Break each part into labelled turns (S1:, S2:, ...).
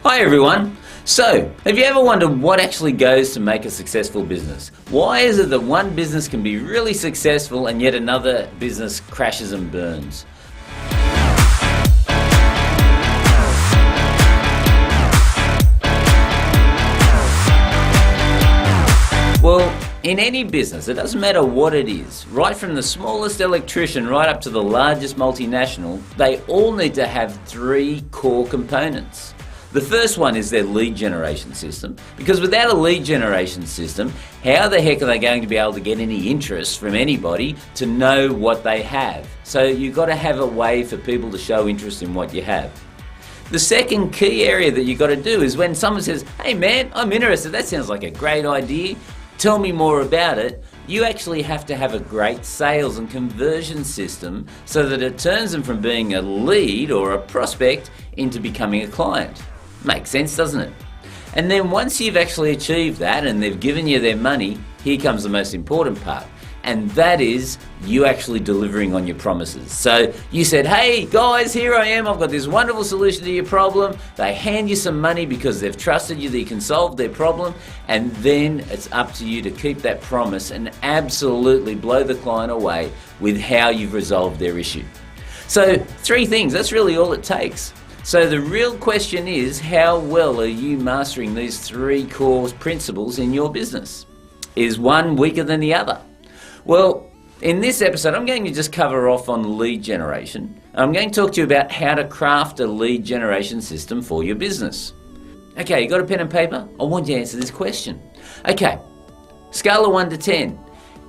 S1: Hi everyone. So, have you ever wondered what actually goes to make a successful business? Why is it that one business can be really successful and yet another business crashes and burns? Well, in any business, it doesn't matter what it is, right from the smallest electrician right up to the largest multinational, they all need to have three core components. The first one is their lead generation system, because without a lead generation system, how the heck are they going to be able to get any interest from anybody to know what they have? So you've got to have a way for people to show interest in what you have. The second key area that you've got to do is when someone says, "Hey man, I'm interested, that sounds like a great idea, tell me more about it," you actually have to have a great sales and conversion system so that it turns them from being a lead or a prospect into becoming a client. Makes sense, doesn't it? And then once you've actually achieved that and they've given you their money, here comes the most important part, and that is you actually delivering on your promises. So you said, "Hey guys, here I am, I've got this wonderful solution to your problem." They hand you some money because they've trusted you that you can solve their problem, and then it's up to you to keep that promise and absolutely blow the client away with how you've resolved their issue. So three things, that's really all it takes. So the real question is, how well are you mastering these three core principles in your business? Is one weaker than the other? Well, in this episode, I'm going to just cover off on lead generation. I'm going to talk to you about how to craft a lead generation system for your business. Okay, you got a pen and paper? I want you to answer this question. Okay, scale of 1 to 10.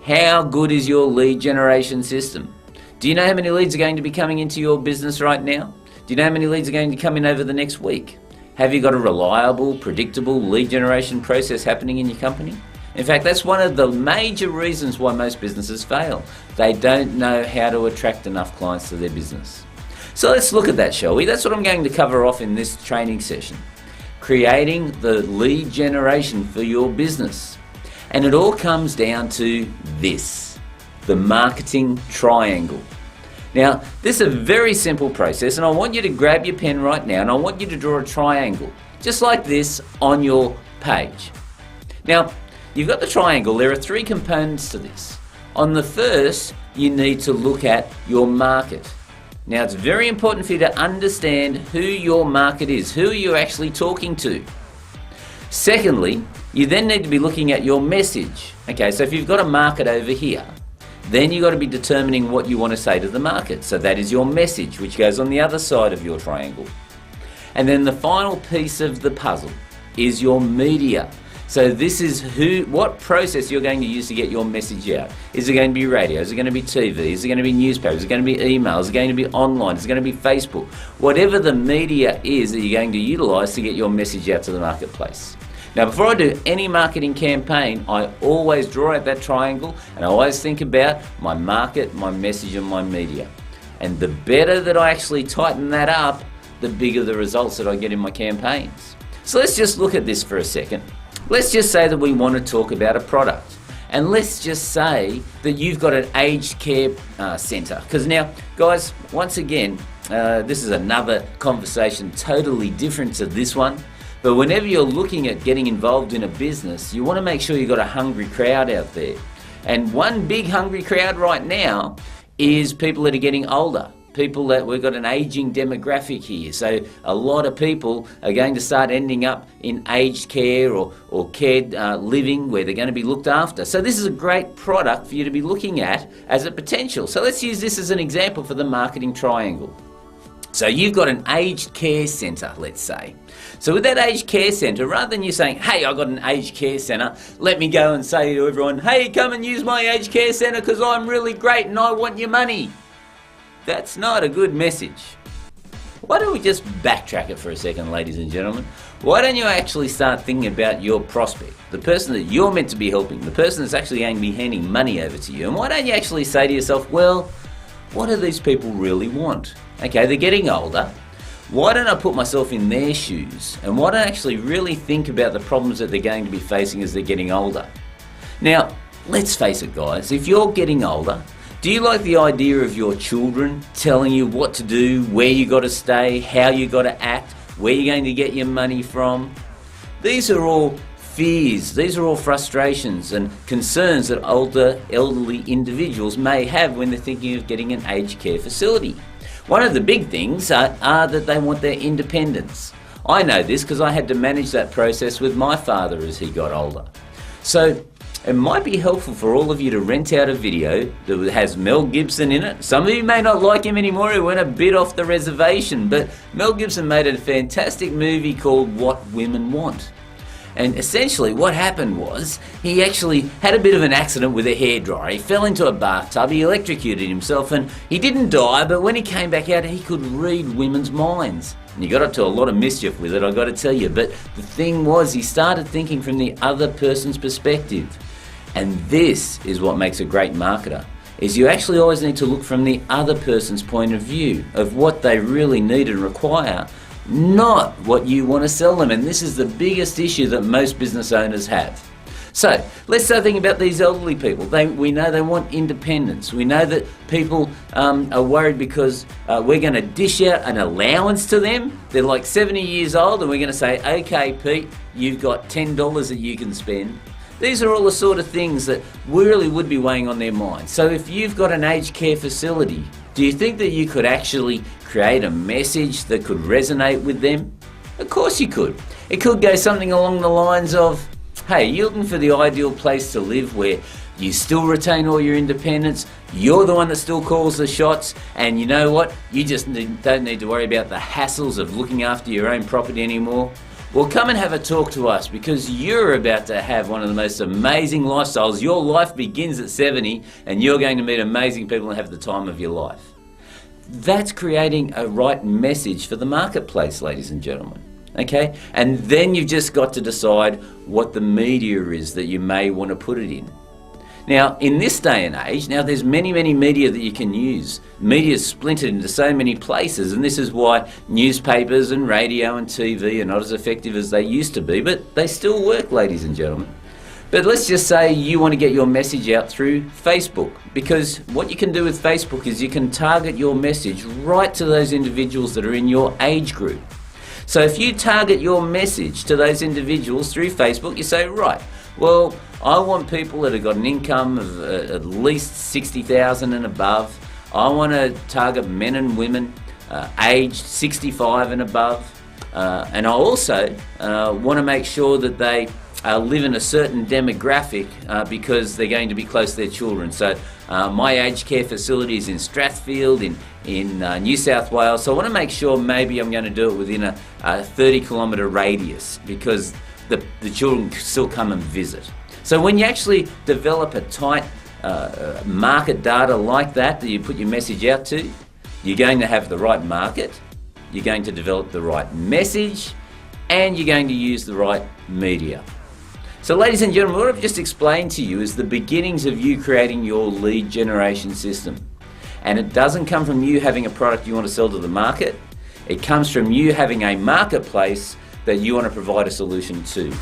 S1: How good is your lead generation system? Do you know how many leads are going to be coming into your business right now? Do you know how many leads are going to come in over the next week? Have you got a reliable, predictable lead generation process happening in your company? In fact, that's one of the major reasons why most businesses fail. They don't know how to attract enough clients to their business. So let's look at that, shall we? That's what I'm going to cover off in this training session. Creating the lead generation for your business. And it all comes down to this, the marketing triangle. Now, this is a very simple process, and I want you to grab your pen right now and I want you to draw a triangle, just like this, on your page. Now, you've got the triangle. There are three components to this. On the first, you need to look at your market. Now, it's very important for you to understand who your market is, who you're actually talking to. Secondly, you then need to be looking at your message. Okay, so if you've got a market over here, then you've got to be determining what you want to say to the market. So that is your message, which goes on the other side of your triangle. And then the final piece of the puzzle is your media. So this is what process you're going to use to get your message out. Is it going to be radio? Is it going to be TV? Is it going to be newspapers? Is it going to be emails? Is it going to be online? Is it going to be Facebook? Whatever the media is that you're going to utilize to get your message out to the marketplace. Now, before I do any marketing campaign, I always draw out that triangle and I always think about my market, my message and my media. And the better that I actually tighten that up, the bigger the results that I get in my campaigns. So let's just look at this for a second. Let's just say that we want to talk about a product. And let's just say that you've got an aged care centre. Because now, guys, once again, this is another conversation totally different to this one. But whenever you're looking at getting involved in a business, you want to make sure you've got a hungry crowd out there. And one big hungry crowd right now is people that are getting older. People that we've got an aging demographic here. So a lot of people are going to start ending up in aged care or cared living where they're going to be looked after. So this is a great product for you to be looking at as a potential. So let's use this as an example for the marketing triangle. So you've got an aged care centre, let's say. So with that aged care centre, rather than you saying, "Hey, I've got an aged care centre, let me go and say to everyone, hey, come and use my aged care centre because I'm really great and I want your money." That's not a good message. Why don't we just backtrack it for a second, ladies and gentlemen? Why don't you actually start thinking about your prospect, the person that you're meant to be helping, the person that's actually going to be handing money over to you, and why don't you actually say to yourself, well, what do these people really want? Okay, they're getting older. Why don't I put myself in their shoes and why don't I actually really think about the problems that they're going to be facing as they're getting older? Now, let's face it, guys, if you're getting older, do you like the idea of your children telling you what to do, where you got to stay, how you got to act, where you're going to get your money from. These are all fears, these are all frustrations and concerns that older elderly individuals may have when they're thinking of getting an aged care facility. One of the big things are that they want their independence. I know this because I had to manage that process with my father as he got older. So it might be helpful for all of you to rent out a video that has Mel Gibson in it. Some of you may not like him anymore, he went a bit off the reservation, but Mel Gibson made a fantastic movie called What Women Want. And essentially what happened was he actually had a bit of an accident with a hairdryer. He fell into a bathtub, he electrocuted himself, and he didn't die, but when he came back out he could read women's minds. And he got up to a lot of mischief with it, I've got to tell you, but the thing was he started thinking from the other person's perspective. And this is what makes a great marketer, is you actually always need to look from the other person's point of view of what they really need and require, not what you want to sell them. And this is the biggest issue that most business owners have. So let's start thinking about these elderly people. We know they want independence. We know that people are worried because we're going to dish out an allowance to them. They're like 70 years old and we're going to say, okay Pete, you've got $10 that you can spend. These are all the sort of things that really would be weighing on their minds. So if you've got an aged care facility, do you think that you could actually create a message that could resonate with them? Of course you could. It could go something along the lines of, hey, you're looking for the ideal place to live where you still retain all your independence, you're the one that still calls the shots, and you know what? You just don't need to worry about the hassles of looking after your own property anymore. Well, come and have a talk to us because you're about to have one of the most amazing lifestyles. Your life begins at 70 and you're going to meet amazing people and have the time of your life. That's creating a right message for the marketplace, ladies and gentlemen. Okay? And then you've just got to decide what the media is that you may want to put it in. Now, in this day and age, there's many media that you can use. Media is splintered into so many places, and this is why newspapers and radio and TV are not as effective as they used to be, but they still work, ladies and gentlemen. But let's just say you want to get your message out through Facebook, because what you can do with Facebook is you can target your message right to those individuals that are in your age group. So if you target your message to those individuals through Facebook, you say, right, well, I want people that have got an income of at least $60,000 and above. I want to target men and women aged 65 and above. And I also want to make sure that they live in a certain demographic because they're going to be close to their children. So my aged care facility is in Strathfield in New South Wales. So I want to make sure maybe I'm going to do it within a 30-kilometre radius because the children still come and visit. So when you actually develop a tight market data like that you put your message out to, you're going to have the right market, you're going to develop the right message, and you're going to use the right media. So ladies and gentlemen, what I've just explained to you is the beginnings of you creating your lead generation system. And it doesn't come from you having a product you want to sell to the market, it comes from you having a marketplace that you want to provide a solution to.